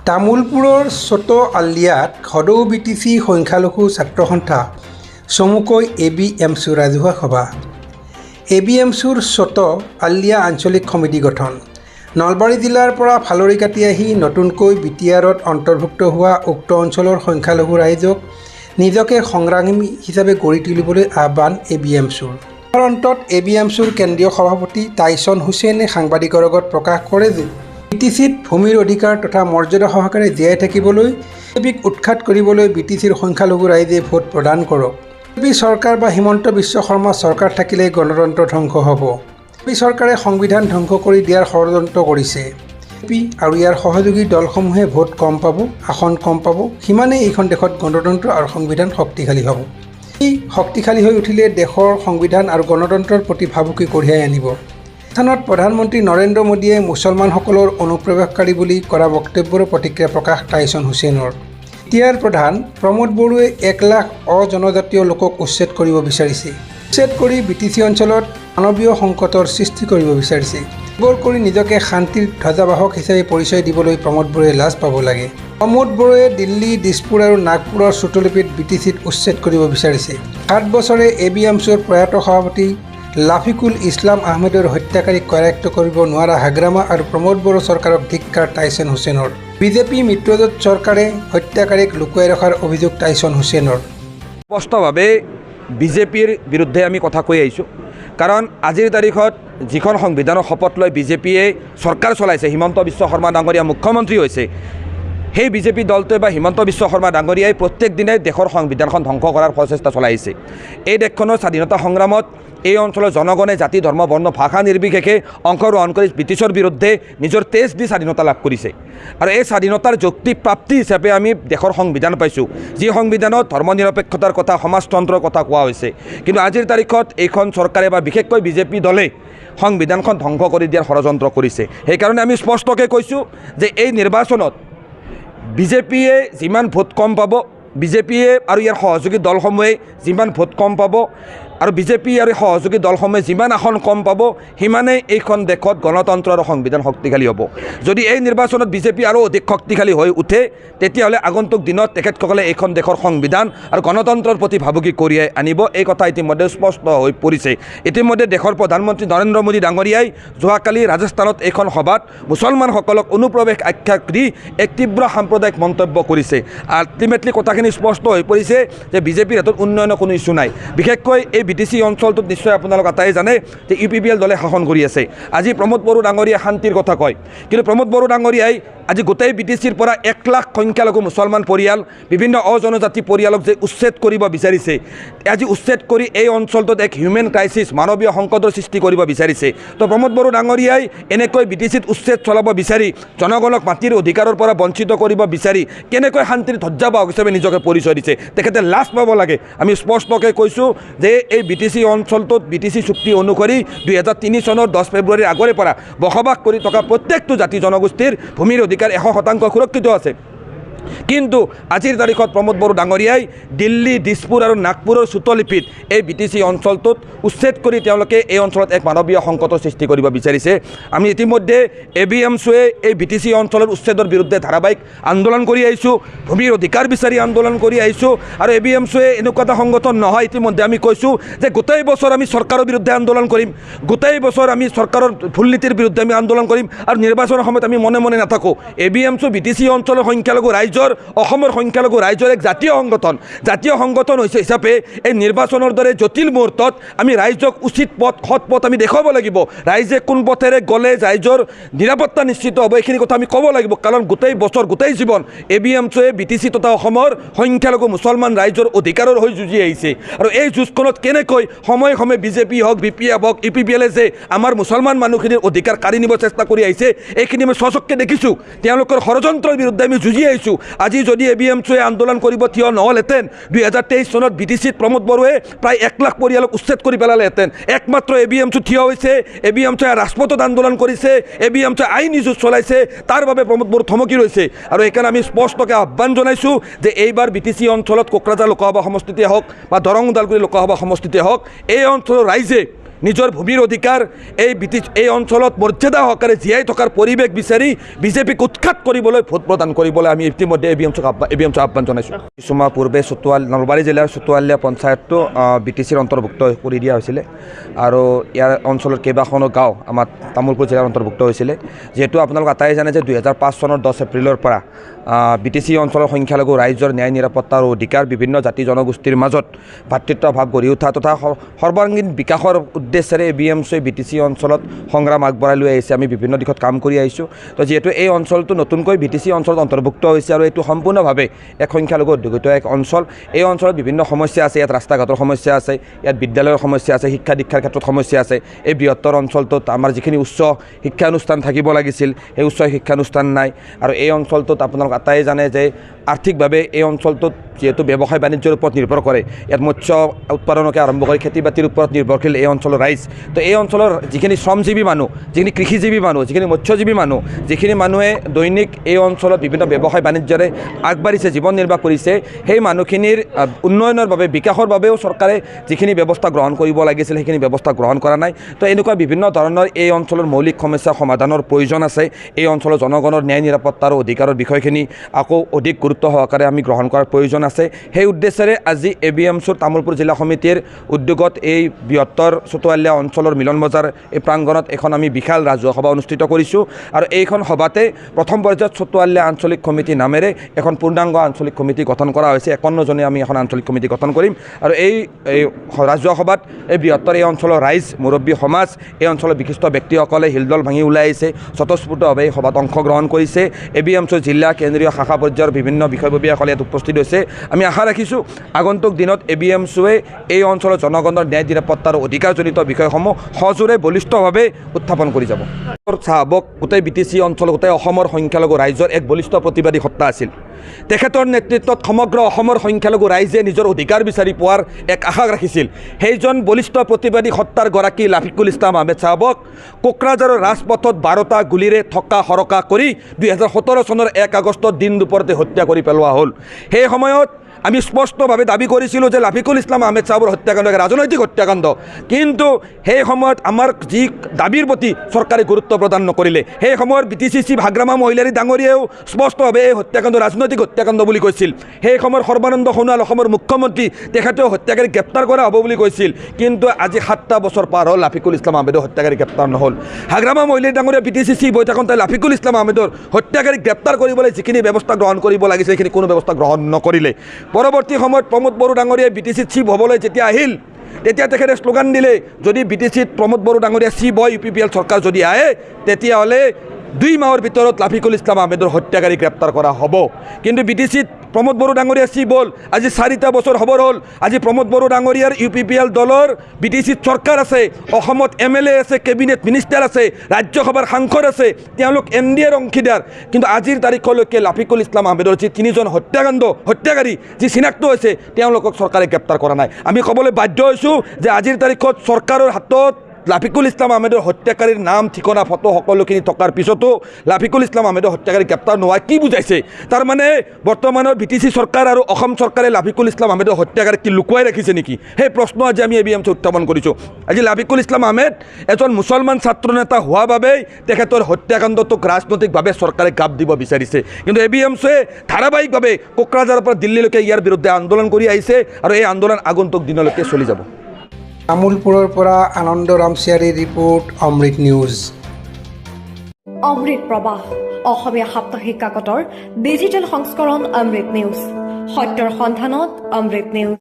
তামুলপুৰৰ ছোট আলিয়াত সদৌ বিটিচি সংখ্যালঘু ছাত্ৰ সন্থা চমুকৈ ABMCU ৰাজহুৱা সভা। ABMCUৰ ছোট আলিয়া আঞ্চলিক সমিতি গঠন। নলবাৰী জিলাৰ পৰা ফালৰি কাটি আহি নতুনকৈ BTRত অন্তৰ্ভুক্ত হোৱা উক্ত অঞ্চলৰ সংখ্যালঘু ৰাইজক নিজকে সংগ্ৰামী হিচাপে গঢ়ি তুলিবলৈ আহ্বান ABMCUৰ। অন্তত ABMCUৰ কেন্দ্ৰীয় সভাপতি টাইছন হুছেইনে সাংবাদিকৰ আগত প্ৰকাশ কৰে যে BTCত ভূমিৰ অধিকাৰ তথা মৰ্যাদা সহকাৰে জীয়াই থাকিবলৈ BJPক উৎখাত কৰিবলৈ BTCৰ সংখ্যালঘু ৰাইজে ভোট প্ৰদান কৰক। BJP চৰকাৰ বা হিমন্ত বিশ্ব শৰ্মা চৰকাৰ থাকিলে গণতন্ত্ৰ ধ্বংস হ'ব। BJP চৰকাৰে সংবিধান ধ্বংস কৰি দিয়াৰ ষড়যন্ত্ৰ কৰিছে। BJP আৰু ইয়াৰ সহযোগী দলসমূহে ভোট কম পাব, আসন কম পাব, সিমানেই এইখন দেশত গণতন্ত্ৰ আৰু সংবিধান শক্তিশালী হ'ব। এই শক্তিশালী হৈ উঠিলে দেশৰ সংবিধান আৰু গণতন্ত্ৰৰ প্ৰতি ভাবুকি কঢ়িয়াই আনিব। স্থানত প্ৰধানমন্ত্ৰী নৰেন্দ্ৰ মোদীয়ে মুছলমানসকলৰ অনুপ্ৰৱেশকাৰী বুলি কৰা বক্তব্যৰ প্ৰতিক্ৰিয়া প্ৰকাশ টাইছন হুছেইনৰ। BTR প্ৰধান প্ৰমোদ বড়োৱে 1 লাখ অজনজাতীয় লোকক উচ্ছেদ কৰিব বিচাৰিছে। উচ্ছেদ কৰি BTC অঞ্চলত মানৱীয় সংকটৰ সৃষ্টি কৰিব বিচাৰিছে। এইবোৰ কৰি নিজকে শান্তিৰ ধ্বজাবাহক হিচাপে পৰিচয় দিবলৈ প্ৰমোদ বড়োৱে লাজ পাব লাগে। প্ৰমোদ বড়োৱে দিল্লী, দিছপুৰ আৰু নাগপুৰৰ ছোটলিপিত BTCত উচ্ছেদ কৰিব বিচাৰিছে। 7 বছৰে ABMCUৰ প্ৰয়াত সভাপতি লাফিকুল ইছলাম আহমেদৰ হত্যাকাৰীক কৰায়ত্ব কৰিব নোৱাৰা হাগ্ৰামা আৰু প্ৰমোদ বড়ো চৰকাৰক ধিক্কাৰ টাইছন হুছেইনৰ। BJP মিত্ৰজোঁট চৰকাৰে হত্যাকাৰীক লুকুৱাই ৰখাৰ অভিযোগ টাইছন হুছেইনৰ। স্পষ্টভাৱে BJPৰ বিৰুদ্ধে আমি কথা কৈ আহিছোঁ, কাৰণ আজিৰ তাৰিখত যিখন সংবিধানৰ শপত লৈ BJPয়ে চৰকাৰ চলাইছে, হিমন্ত বিশ্ব শৰ্মা ডাঙৰীয়া মুখ্যমন্ত্ৰী হৈছে, সেই BJP দলটোৱে বা হিমন্ত বিশ্ব শৰ্মা ডাঙৰীয়াই প্ৰত্যেক দিনাই দেশৰ সংবিধানখন ধ্বংস কৰাৰ প্ৰচেষ্টা চলাই আহিছে। এই দেশখনৰ স্বাধীনতা সংগ্ৰামত এই অঞ্চলৰ জনগণে জাতি, ধৰ্ম, বৰ্ণ, ভাষা নিৰ্বিশেষে অংশগ্ৰহণ কৰি ব্ৰিটিছৰ বিৰুদ্ধে নিজৰ তেজ দি স্বাধীনতা লাভ কৰিছে। আৰু এই স্বাধীনতাৰ যৌক্তিক প্ৰাপ্তি হিচাপে আমি দেশৰ সংবিধান পাইছোঁ, যি সংবিধানত ধৰ্ম নিৰপেক্ষতাৰ কথা, সমাজতন্ত্ৰৰ কথা কোৱা হৈছে। কিন্তু আজিৰ তাৰিখত এইখন চৰকাৰে বা বিশেষকৈ BJP দলে সংবিধানখন ধ্বংস কৰি দিয়াৰ ষড়যন্ত্ৰ কৰিছে। সেইকাৰণে আমি স্পষ্টকৈ কৈছোঁ যে এই নিৰ্বাচনত BJPয়ে যিমান ভোট কম পাব, BJPয়ে আৰু ইয়াৰ সহযোগী দলসমূহে যিমান ভোট কম পাব, আৰু BJP আৰু সহযোগী দলসমূহে যিমান আসন কম পাব, সিমানেই এইখন দেশত গণতন্ত্ৰ আৰু সংবিধান শক্তিশালী হ'ব। যদি এই নিৰ্বাচনত BJP আৰু অধিক শক্তিশালী হৈ উঠে, তেতিয়াহ'লে আগন্তুক দিনত তেখেতসকলে এইখন দেশৰ সংবিধান আৰু গণতন্ত্ৰৰ প্ৰতি ভাবুকি কঢ়িয়াই আনিব। এই কথা ইতিমধ্যে স্পষ্ট হৈ পৰিছে। ইতিমধ্যে দেশৰ প্ৰধানমন্ত্ৰী নৰেন্দ্ৰ মোদী ডাঙৰীয়াই যোৱাকালি ৰাজস্থানত এইখন সভাত মুছলমানসকলক অনুপ্ৰৱেশ আখ্যা দি এক তীব্ৰ সাম্প্ৰদায়িক মন্তব্য কৰিছে। আল্টিমেটলি কথাখিনি স্পষ্ট হৈ পৰিছে যে BJPৰ হাতত উন্নয়নৰ কোনো ইছ্যু নাই। বিশেষকৈ এই BTC অঞ্চলটোত নিশ্চয় আপোনালোক আটাই জানে যে UPPL দলে শাসন কৰি আছে। আজি প্ৰমোদ বড়ো ডাঙৰীয়াই শান্তিৰ কথা কয়, কিন্তু প্ৰমোদ বড়ো ডাঙৰীয়াই আজি গোটেই BTCৰ পৰা 1 লাখ সংখ্যালঘু মুছলমান পৰিয়াল, বিভিন্ন অজনজাতি পৰিয়ালক যে উচ্ছেদ কৰিব বিচাৰিছে, আজি উচ্ছেদ কৰি এই অঞ্চলটোত এক হিউমেন ক্ৰাইচিছ, মানৱীয় সংকটৰ সৃষ্টি কৰিব বিচাৰিছে। তো প্ৰমোদ বড়ো ডাঙৰীয়াই এনেকৈ BTCত উচ্ছেদ চলাব বিচাৰি, জনগণক মাটিৰ অধিকাৰৰ পৰা বঞ্চিত কৰিব বিচাৰি কেনেকৈ শান্তিৰ ধ্বজাবাহক হিচাপে নিজকে পৰিচয় দিছে, তেখেতে লাজ পাব লাগে। আমি স্পষ্টকৈ কৈছোঁ যে এই BTC অঞ্চলটোত BTC চুক্তি অনুসৰি 2003 চনৰ 10 ফেব্ৰুৱাৰীৰ আগৰে পৰা বসবাস কৰি থকা প্ৰত্যেকটো জাতি জনগোষ্ঠীৰ ভূমিৰ অধিকাৰ 100% সুৰক্ষিত আছে। কিন্তু আজিৰ তাৰিখত প্ৰমোদ বড়ো ডাঙৰীয়াই দিল্লী, দিছপুৰ আৰু নাগপুৰৰ ছোটলিপিত এই BTC অঞ্চলটোত উচ্ছেদ কৰি তেওঁলোকে এই অঞ্চলত এক মানৱীয় সংকটৰ সৃষ্টি কৰিব বিচাৰিছে। আমি ইতিমধ্যে ABMCUৱে এই BTC অঞ্চলৰ উচ্ছেদৰ বিৰুদ্ধে ধাৰাবাহিক আন্দোলন কৰি আহিছোঁ, ভূমিৰ অধিকাৰ বিচাৰি আন্দোলন কৰি আহিছোঁ। আৰু ABMCUৱে এনেকুৱা এটা সংগঠন নহয়, ইতিমধ্যে আমি কৈছোঁ যে গোটেই বছৰ আমি চৰকাৰৰ বিৰুদ্ধে আন্দোলন কৰিম, গোটেই বছৰ আমি চৰকাৰৰ ভুল নীতিৰ বিৰুদ্ধে আমি আন্দোলন কৰিম, আৰু নিৰ্বাচনৰ সময়ত আমি মনে মনে নাথাকোঁ। ABMCU BTC অঞ্চলৰ সংখ্যালঘু অসমৰ সংখ্যালঘু ৰাইজৰ এক জাতীয় সংগঠন হৈছে হিচাপে এই নিৰ্বাচনৰ দৰে জটিল মুহূৰ্তত আমি ৰাইজক উচিত পথ, সৎ পথ আমি দেখুৱাব লাগিব। ৰাইজে কোন পথেৰে গ'লে ৰাইজৰ নিৰাপত্তা নিশ্চিত হ'ব, এইখিনি কথা আমি ক'ব লাগিব। কাৰণ গোটেই বছৰ, গোটেই জীৱন ABMCUৱে BTC তথা অসমৰ সংখ্যালঘু মুছলমান ৰাইজৰ অধিকাৰৰ হৈ যুঁজি আহিছে। আৰু এই যুঁজখনত কেনেকৈ সময়ে সময়ে BJP হওক, BPF হওক, UPPL যে আমাৰ মুছলমান মানুহখিনিৰ অধিকাৰ কাঢ়ি নিব চেষ্টা কৰি আহিছে, এইখিনি আমি স্বচক্ষে দেখিছোঁ। তেওঁলোকৰ ষড়যন্ত্ৰৰ বিৰুদ্ধে আমি যুঁজি আহিছোঁ। আজি যদি ABMCUৱে আন্দোলন কৰিব থিয় নহ'লহেঁতেন, 2023 চনত BTCত প্ৰমোদ বড়োৱে প্ৰায় 1 লাখ পৰিয়ালক উচ্ছেদ কৰি পেলালেহেঁতেন। একমাত্ৰ ABMCU থিয় হৈছে, ABMCUৱে ৰাজপথত আন্দোলন কৰিছে, ABMCUৱে আইনী যুঁজ চলাইছে, তাৰ বাবে প্ৰমোদ বড়ো থমকি ৰৈছে। আৰু সেইকাৰণে আমি স্পষ্টকৈ আহ্বান জনাইছোঁ যে এইবাৰ BTC অঞ্চলত কোকৰাঝাৰ লোকসভা সমষ্টিতে হওক বা দৰং ওদালগুৰি লোকসভা সমষ্টিতে হওক, এই অঞ্চলৰ ৰাইজে নিজৰ ভূমিৰ অধিকাৰ এই অঞ্চলত মৰ্যাদা সহকাৰে জীয়াই থকাৰ পৰিৱেশ বিচাৰি বিজেপিক উৎখাত কৰিবলৈ ভোট প্ৰদান কৰিবলৈ আমি ইতিমধ্যে এবিএমচক আহ্বান জনাইছোঁ। কিছুমাহ পূৰ্বে নলবাৰী জিলাৰ চুটোৱালিয়া পঞ্চায়তটো BTCৰ অন্তৰ্ভুক্ত কৰি দিয়া হৈছিলে আৰু ইয়াৰ অঞ্চলৰ কেইবাখনো গাঁও আমাৰ তামোলপুৰ জিলাৰ অন্তৰ্ভুক্ত হৈছিলে। যিহেতু আপোনালোক আটাই জানে যে 2005 চনৰ 10 এপ্ৰিলৰ পৰা BTC অঞ্চলৰ সংখ্যালঘু ৰাইজৰ ন্যায় নিৰাপত্তা আৰু অধিকাৰ বিভিন্ন জাতি জনগোষ্ঠীৰ মাজত ভাতৃত্বভাৱ গঢ়ি উঠা তথা সৰ্বাংগীন বিকাশৰ উদ্দেশ্যেৰে এবিএমচিয়ে BTC অঞ্চলত সংগ্ৰাম আগবঢ়াই লৈ আহিছে। আমি বিভিন্ন দিশত কাম কৰি আহিছোঁ। তো যিহেতু এই অঞ্চলটো নতুনকৈ BTC অঞ্চলত অন্তৰ্ভুক্ত হৈছে আৰু এইটো সম্পূৰ্ণভাৱে এক সংখ্যালঘু অধ্যুষিত এক অঞ্চল। এই অঞ্চলত বিভিন্ন সমস্যা আছে, ইয়াত ৰাস্তা ঘাটৰ সমস্যা আছে, ইয়াত বিদ্যালয়ৰ সমস্যা আছে, শিক্ষা দীক্ষাৰ ক্ষেত্ৰত সমস্যা আছে। এই বৃহত্তৰ অঞ্চলটোত আমাৰ যিখিনি উচ্চ শিক্ষানুষ্ঠান থাকিব লাগিছিল সেই উচ্চ শিক্ষানুষ্ঠান নাই আৰু এই অঞ্চলটোত আপোনালোক আটাই জানে যে আৰ্থিকভাৱে এই অঞ্চলটোত যিহেতু ব্যৱসায় বাণিজ্যৰ ওপৰত নিৰ্ভৰ কৰে, ইয়াত মৎস্য উৎপাদনকে আৰম্ভ কৰি খেতি বাতিৰ ওপৰত নিৰ্ভৰশীল এই অঞ্চলৰ ৰাইজ। তো এই অঞ্চলৰ যিখিনি শ্ৰমজীৱী মানুহ, যিখিনি কৃষিজীৱী মানুহ, যিখিনি মৎস্যজীৱী মানুহ, যিখিনি মানুহে দৈনিক এই অঞ্চলত বিভিন্ন ব্যৱসায় বাণিজ্যৰে আগবাঢ়িছে, জীৱন নিৰ্বাহ কৰিছে, সেই মানুহখিনিৰ উন্নয়নৰ বাবে বিকাশৰ বাবেও চৰকাৰে যিখিনি ব্যৱস্থা গ্ৰহণ কৰিব লাগিছিল সেইখিনি ব্যৱস্থা গ্ৰহণ কৰা নাই। তো এনেকুৱা বিভিন্ন ধৰণৰ এই অঞ্চলৰ মৌলিক সমস্যা সমাধানৰ প্ৰয়োজন আছে। এই অঞ্চলৰ জনগণৰ ন্যায় নিৰাপত্তা আৰু অধিকাৰৰ বিষয়খিনি আকৌ অধিক গুৰুত্ব সহকাৰে আমি গ্ৰহণ কৰাৰ প্ৰয়োজন আছে। সেই উদ্দেশ্যেৰে আজি এবিএমচিৰ তামোলপুৰ জিলা সমিতিৰ উদ্যোগত এই বৃহত্তৰ চুটোৱালিয়া অঞ্চলৰ মিলন বজাৰ এই প্ৰাংগণত এখন আমি বিশাল ৰাজহুৱা সভা অনুষ্ঠিত কৰিছোঁ আৰু এইখন সভাতে প্ৰথম পৰ্যায়ত চুটোৱালিয়া আঞ্চলিক সমিতি নামেৰে এখন পূৰ্ণাংগ আঞ্চলিক সমিতি গঠন কৰা হৈছে। 51জনে আমি এখন আঞ্চলিক সমিতি গঠন কৰিম আৰু এই ৰাজহুৱা সভাত এই বৃহত্তৰ এই অঞ্চলৰ ৰাইজ, মুৰব্বী সমাজ, এই অঞ্চলৰ বিশিষ্ট ব্যক্তিসকলে হিলদল ভাঙি ওলাই আহিছে, স্বতঃস্ফূৰ্তভাৱে এই সভাত অংশগ্ৰহণ কৰিছে। এবিএমচিৰ জিলা কেন্দ্ৰীয় শাখা পৰ্যায়ৰ বিভিন্ন বিষয়ববীয়াসকলে ইয়াত উপস্থিত হৈছে। আমি আশা ৰাখিছোঁ আগন্তুক দিনত এবিএমচিয়ে এই অঞ্চলৰ জনগণৰ ন্যায় নিৰাপত্তা আৰু অধিকাৰজনিত বিষয়সমূহ সজোৰে বলিষ্ঠভাৱে উত্থাপন কৰি যাব। চাহাবক গোটেই BTC অঞ্চল, গোটেই অসমৰ সংখ্যালঘু ৰাইজৰ এক বলিষ্ঠ প্ৰতিবাদী সত্তা আছিল। তেখেতৰ নেতৃত্বত সমগ্ৰ অসমৰ সংখ্যালঘু ৰাইজে নিজৰ অধিকাৰ বিচাৰি পোৱাৰ এক আশা ৰাখিছিল। সেইজন বলিষ্ঠ প্ৰতিবাদী সত্তাৰ গৰাকী লাফিকুল ইছলাম আহমেদ চাহাবক কোকৰাঝাৰৰ ৰাজপথত 12টা গুলীৰে থকা সৰকা কৰি 2017 চনৰ 1 আগষ্টত দিন দুপৰতে হত্যা কৰি পেলোৱা হ'ল। সেই সময়ত আমি স্পষ্টভাৱে দাবী কৰিছিলোঁ যে লাফিকুল ইছলাম আহমেদ চাহাবৰ হত্যাকাণ্ড এক ৰাজনৈতিক হত্যাকাণ্ড, কিন্তু সেই সময়ত আমাৰ যি দাবীৰ প্ৰতি চৰকাৰে গুৰুত্ব প্ৰদান নকৰিলে। সেই সময়ৰ BTCC ভাগ্ৰামা মহিলাৰী ডাঙৰীয়াও স্পষ্টভাৱে এই হত্যাকাণ্ড ৰাজনৈতিক হত্যাকাণ্ড বুলি কৈছিল। সেই সময়ৰ সৰ্বানন্দ সোণোৱাল অসমৰ মুখ্যমন্ত্ৰী, তেখেতেও হত্যাকাৰী গ্ৰেপ্তাৰ কৰা হ'ব বুলি কৈছিল, কিন্তু আজি 7টা বছৰ পাৰ হ'ল লাফিকুল ইছলাম আহমেদৰ হত্যাকাৰী গ্ৰেপ্তাৰ নহ'ল। ভাগ্ৰামা মহিলাৰী ডাঙৰীয়া BTCC বৈঠকতে লাফিকুল ইছলাম আহমেদৰ হত্যাকাৰী গ্ৰেপ্তাৰ কৰিবলৈ যিখিনি ব্যৱস্থা গ্ৰহণ কৰিব লাগিছিল সেইখিনি কোনো ব্যৱস্থা গ্ৰহণ নকৰিলে। পৰৱৰ্তী সময়ত প্ৰমোদ বড়ো ডাঙৰীয়াই BTCত চিফ হ'বলৈ যেতিয়া আহিল, তেতিয়া তেখেতে শ্লোগান দিলে যদি BTCত প্ৰমোদ বড়ো ডাঙৰীয়া চিফ হয়, UPPL চৰকাৰ যদি আহে, তেতিয়াহ'লে 2 মাহৰ ভিতৰত লাফিকুল ইছলাম আহমেদৰ হত্যাকাৰী গ্ৰেপ্তাৰ কৰা হ'ব। কিন্তু BTCত প্ৰমোদ বড়ো ডাঙৰীয়া চিফ হ'ল, আজি 4টা বছৰ খবৰ হ'ল। আজি প্ৰমোদ বড়ো ডাঙৰীয়াৰ UPPL দলৰ BTCত চৰকাৰ আছে, অসমত MLA আছে, কেবিনেট মিনিষ্টাৰ আছে, ৰাজ্যসভাৰ সাংসদ আছে, তেওঁলোক NDAৰ অংশীদাৰ, কিন্তু আজিৰ তাৰিখলৈকে লাফিকুল ইছলাম আহমেদৰ যি 3জন হত্যাকাৰী যি চিনাক্ত হৈছে তেওঁলোকক চৰকাৰে গ্ৰেপ্তাৰ কৰা নাই। আমি ক'বলৈ বাধ্য হৈছোঁ যে আজিৰ তাৰিখত চৰকাৰৰ হাতত লাফিকুল ইছলাম আহমেদৰ হত্যাকাৰীৰ নাম, ঠিকনা, ফটো সকলোখিনি থকাৰ পিছতো লাফিকুল ইছলাম আহমেদৰ হত্যাকাৰী গ্ৰেপ্তাৰ নোহোৱা কি বুজাইছে? তাৰমানে বৰ্তমানৰ BTC চৰকাৰ আৰু অসম চৰকাৰে লাফিকুল ইছলাম আহমেদৰ হত্যাকাৰীক কি লুকুৱাই ৰাখিছে নেকি? সেই প্ৰশ্ন আজি আমি এবিএমচি উত্থাপন কৰিছোঁ। আজি লাফিকুল ইছলাম আহমেদ এজন মুছলমান ছাত্ৰ নেতা হোৱা বাবেই তেখেতৰ হত্যাকাণ্ডটোক ৰাজনৈতিকভাৱে চৰকাৰে গাপ দিব বিচাৰিছে, কিন্তু এবিএমচিয়ে ধাৰাবাহিকভাৱে কোকৰাঝাৰৰ পৰা দিল্লীলৈকে ইয়াৰ বিৰুদ্ধে আন্দোলন কৰি আহিছে আৰু এই আন্দোলন আগন্তুক দিনলৈকে চলি যাব। তামোলপুৰৰ পৰা আনন্দ ৰামচিয়াৰীৰ ৰিপৰ্ট, অমৃত নিউজ। অমৃত প্ৰবাহ অসমীয়া সাপ্তাহিক কাকতৰ ডিজিটেল সংস্কৰণ অমৃত নিউজ, সত্যৰ সন্ধানত অমৃত নিউজ।